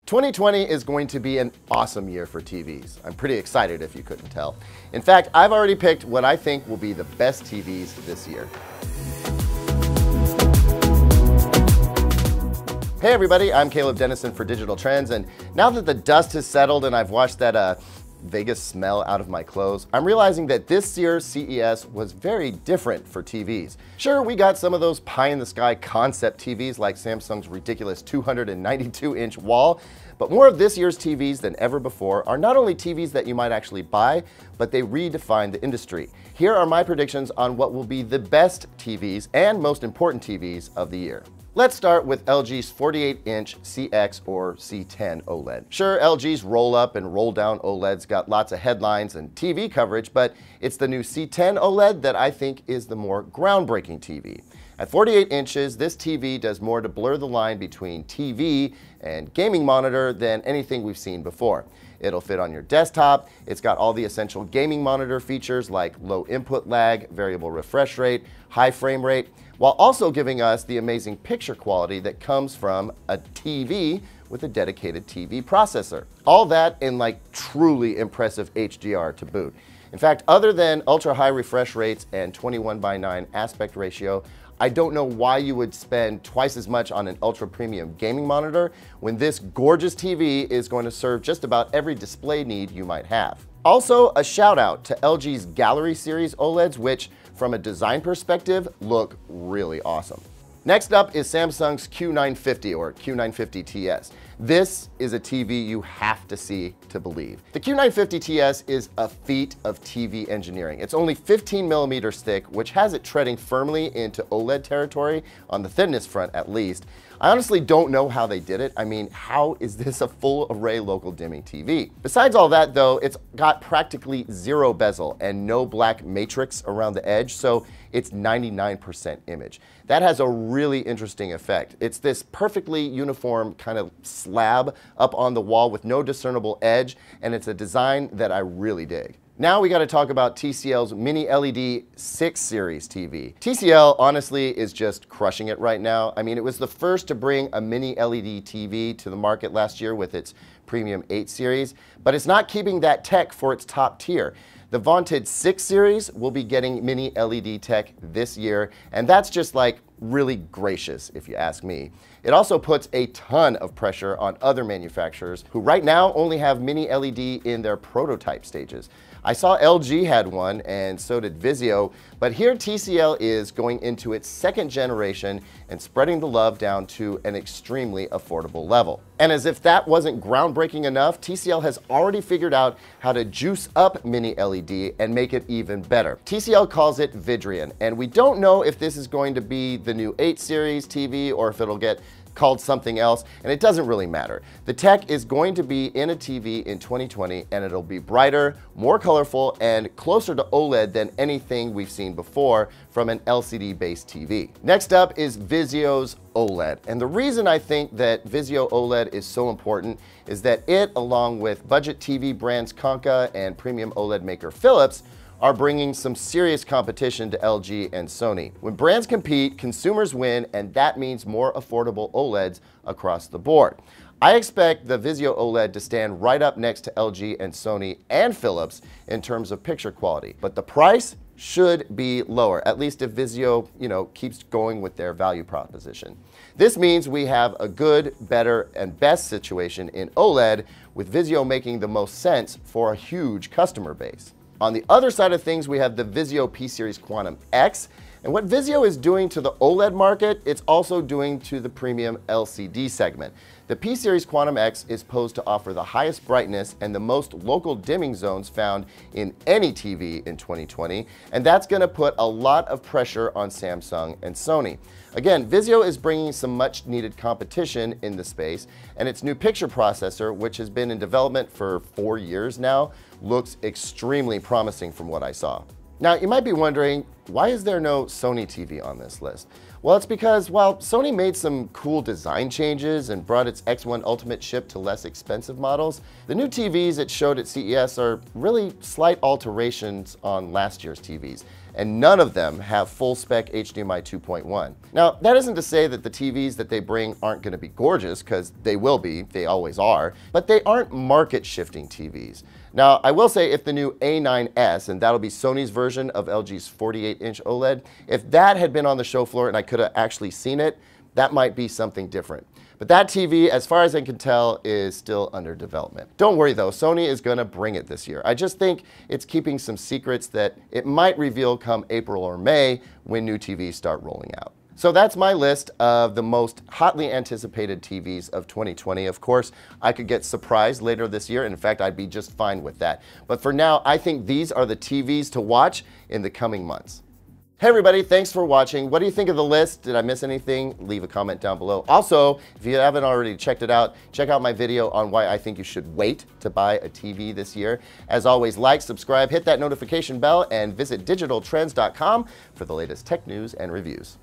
2020 is going to be an awesome year for TVs. I'm pretty excited if you couldn't tell. In fact, I've already picked what I think will be the best TVs this year. Hey everybody, I'm Caleb Dennison for Digital Trends, and now that the dust has settled and I've washed that Vegas smell out of my clothes, I'm realizing that this year's CES was very different for TVs. Sure, we got some of those pie-in-the-sky concept TVs like Samsung's ridiculous 292-inch wall, but more of this year's TVs than ever before are not only TVs that you might actually buy, but they redefine the industry. Here are my predictions on what will be the best TVs and most important TVs of the year. Let's start with LG's 48-inch CX or C10 OLED. Sure, LG's roll-up and roll-down OLEDs got lots of headlines and TV coverage, but it's the new C10 OLED that I think is the more groundbreaking TV. At 48 inches, this TV does more to blur the line between TV and gaming monitor than anything we've seen before. It'll fit on your desktop, it's got all the essential gaming monitor features like low input lag, variable refresh rate, high frame rate, while also giving us the amazing picture quality that comes from a TV with a dedicated TV processor. All that in like truly impressive HDR to boot. In fact, other than ultra high refresh rates and 21:9 aspect ratio, I don't know why you would spend twice as much on an ultra premium gaming monitor when this gorgeous TV is going to serve just about every display need you might have. Also, a shout out to LG's Gallery Series OLEDs, which from a design perspective look really awesome. Next up is Samsung's Q950 or Q950 TS. This is a TV you have to see to believe. The Q950 TS is a feat of TV engineering. It's only 15 millimeters thick, which has it treading firmly into OLED territory on the thinness front at least. I honestly don't know how they did it. I mean, how is this a full array local dimming TV? Besides all that though, it's got practically zero bezel and no black matrix around the edge, so it's 99% image. That has a really interesting effect. It's this perfectly uniform kind of slab up on the wall with no discernible edge, and it's a design that I really dig. Now we got to talk about TCL's Mini LED 6 Series TV. TCL honestly is just crushing it right now. I mean, it was the first to bring a Mini LED TV to the market last year with its premium 8 Series, but it's not keeping that tech for its top tier. The vaunted 6 Series will be getting Mini LED tech this year, and that's just like really gracious if you ask me. It also puts a ton of pressure on other manufacturers who right now only have Mini LED in their prototype stages. I saw LG had one and so did Vizio, but here TCL is going into its second generation and spreading the love down to an extremely affordable level. And as if that wasn't groundbreaking enough, TCL has already figured out how to juice up Mini LED and make it even better. TCL calls it Vidrian, and we don't know if this is going to be the new 8 Series TV or if it'll get called something else, and it doesn't really matter. The tech is going to be in a TV in 2020, and it'll be brighter, more colorful, and closer to OLED than anything we've seen before from an LCD-based TV. Next up is Vizio's OLED, and the reason I think that Vizio OLED is so important is that it, along with budget TV brands Konka and premium OLED maker Philips, are bringing some serious competition to LG and Sony. When brands compete, consumers win, and that means more affordable OLEDs across the board. I expect the Vizio OLED to stand right up next to LG and Sony and Philips in terms of picture quality, but the price should be lower, at least if Vizio, keeps going with their value proposition. This means we have a good, better, and best situation in OLED, with Vizio making the most sense for a huge customer base. On the other side of things, we have the Vizio P-Series Quantum X, and what Vizio is doing to the OLED market, it's also doing to the premium LCD segment. The P-Series Quantum X is posed to offer the highest brightness and the most local dimming zones found in any TV in 2020, and that's going to put a lot of pressure on Samsung and Sony. Again, Vizio is bringing some much needed competition in the space, and its new picture processor, which has been in development for 4 years now, looks extremely promising from what I saw. Now, you might be wondering, why is there no Sony TV on this list? Well, it's because while Sony made some cool design changes and brought its X1 Ultimate chip to less expensive models, the new TVs it showed at CES are really slight alterations on last year's TVs, and none of them have full-spec HDMI 2.1. Now, that isn't to say that the TVs that they bring aren't going to be gorgeous, because they will be, they always are, but they aren't market-shifting TVs. Now, I will say if the new A9S, and that'll be Sony's version of LG's 48-inch OLED, if that had been on the show floor and I could have actually seen it, that might be something different. But that TV, as far as I can tell, is still under development. Don't worry though, Sony is going to bring it this year. I just think it's keeping some secrets that it might reveal come April or May when new TVs start rolling out. So that's my list of the most hotly anticipated TVs of 2020. Of course, I could get surprised later this year. In fact, I'd be just fine with that. But for now, I think these are the TVs to watch in the coming months. Hey everybody, thanks for watching. What do you think of the list? Did I miss anything? Leave a comment down below. Also, if you haven't already checked it out, check out my video on why I think you should wait to buy a TV this year. As always, like, subscribe, hit that notification bell, and visit digitaltrends.com for the latest tech news and reviews.